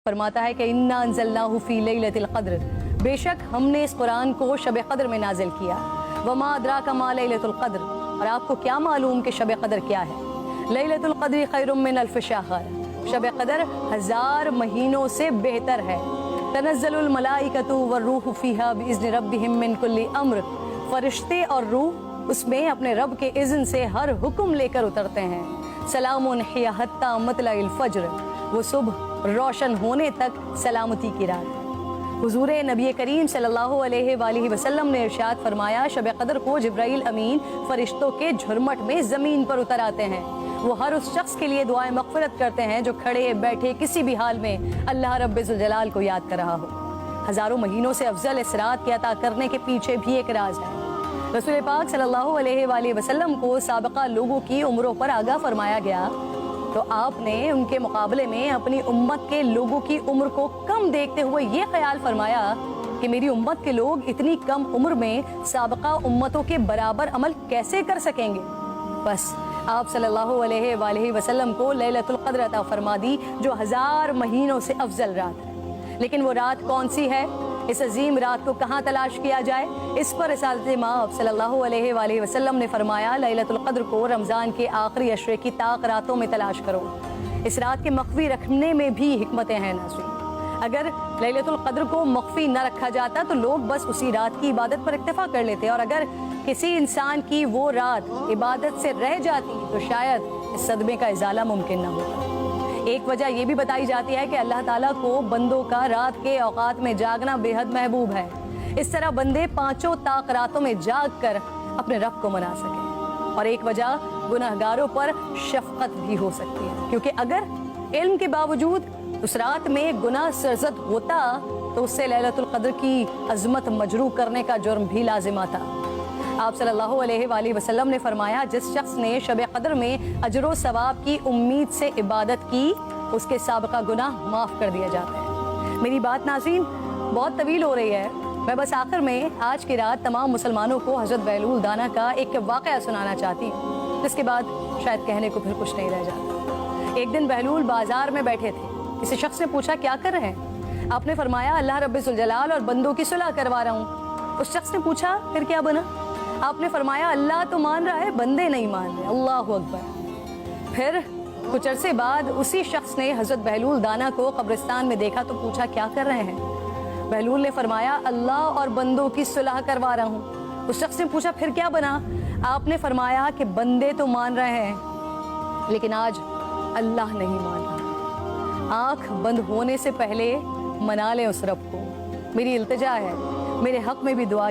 फरमाता है कि इन्ना अंज़लनाहु फी लैलतिल क़द्र, बेशक हमने इस कुरान को शब क़द्र में नाजिल किया। वमा अदराका मा लैलतुल क़द्र, और आपको क्या मालूम कि शब क़द्र क्या है। लैलतुल क़द्र खैरुम मिन अल्फ़ शहर, शब क़द्र 1000 महीनों से बेहतर है। तनज़्ज़लुल मलाइकतु वर्रूहु फ़ीहा बिइज़्नि रब्बिहिम मिन कुल्लि अम्र, फरिश्ते और रूह उसमें अपने रब के इज़्न से हर हुक्म लेकर उतरते हैं। सलामुन हिया हत्ता मतलइल फ़ज्र, वो सुबह रोशन होने तक सलामती की रात। हुजूर नबी करीम सल्लल्लाहु अलैहि वसल्लम ने इरशाद फरमाया, शब क़द्र को जिब्राइल अमीन फरिश्तों के झुरमट में ज़मीन पर उतर आते हैं। वो हर उस शख्स के लिए दुआएं मग़फ़िरत करते हैं जो खड़े बैठे किसी भी हाल में अल्लाह रब्बुल जलाल को याद कर रहा हो। हज़ारों महीनों से अफजल इस रात के अता करने के पीछे भी एक राज है। रसूल पाक सल्लल्लाहु अलैहि वसल्लम को साबिक़ा लोगों की उम्रों पर आगाह फरमाया गया, तो आपने उनके मुकाबले में अपनी उम्मत के लोगों की उम्र को कम देखते हुए ये ख्याल फरमाया कि मेरी उम्मत के लोग इतनी कम उम्र में साबिक़ा उम्मतों के बराबर अमल कैसे कर सकेंगे। बस आप सल्लल्लाहु अलैहि वसल्लम को लैलतुल क़द्र अता फरमा दी, जो 1000 महीनों से अफजल रात है। लेकिन वो रात कौन सी है, इस अजीम रात को कहाँ तलाश किया जाए, इस पर रिसालत माब सल्लल्लाहु अलैहि वसल्लम ने फरमाया, लैलतुल क़द्र को रमज़ान के आखिरी अशरे की ताक रातों में तलाश करो। इस रात के मख्फी रखने में भी हिकमतें हैं नाज़रीन। अगर लैलतुल क़द्र को मख्फी न रखा जाता तो लोग बस उसी रात की इबादत पर इक्तफा कर लेते, और अगर किसी इंसान की वो रात इबादत से रह जाती तो शायद इस सदमे का इजाला मुमकिन न होता। एक वजह यह भी बताई जाती है कि अल्लाह ताला को बंदों का रात के औकात में जागना बेहद महबूब है। इस तरह बंदे 5 ताक रातों में जाग कर अपने रब को मना सकें। और एक वजह गुनहगारों पर शफकत भी हो सकती है, क्योंकि अगर इल्म के बावजूद उस रात में गुनाह सरजद होता तो उससे लैलतुल क़द्र की अजमत मजरू करने का जुर्म भी लाजिम आता। आप सल्लल्लाहु अलैहि वसल्लम ने फरमाया, जिस शख्स ने शब क़द्र में अजर व सवाब की उम्मीद से इबादत की, उसके साबिक़ा गुनाह माफ़ कर दिया जाता है। मेरी बात नाज़रीन बहुत तवील हो रही है, मैं बस आखिर में आज की रात तमाम मुसलमानों को हज़रत बहलूल दाना का एक वाक़या सुनाना चाहती हूँ, जिसके बाद शायद कहने को फिर कुछ नहीं रह जाता। एक दिन बहलूल बाजार में बैठे थे, किसी शख्स ने पूछा, क्या कर रहे हैं? आपने फरमाया, अल्लाह रब्बुल जलाल और बंदों की सुलह करवा रहा हूँ। उस शख्स ने पूछा, फिर क्या बना? आपने फरमाया, अल्लाह तो मान रहा है, बंदे नहीं मान रहे। अल्लाहु अकबर। फिर कुछ अरसे बाद उसी शख्स ने हज़रत बहलूल दाना को कब्रिस्तान में देखा तो पूछा, क्या कर रहे हैं? बहलूल ने फरमाया, अल्लाह और बंदों की सुलह करवा रहा हूँ। उस शख्स ने पूछा, फिर क्या बना? आपने फरमाया कि बंदे तो मान रहे हैं, लेकिन आज अल्लाह नहीं मान रहा। आँख बंद होने से पहले मना लें उस रब को। मेरी इल्तिजा है, मेरे हक में भी दुआ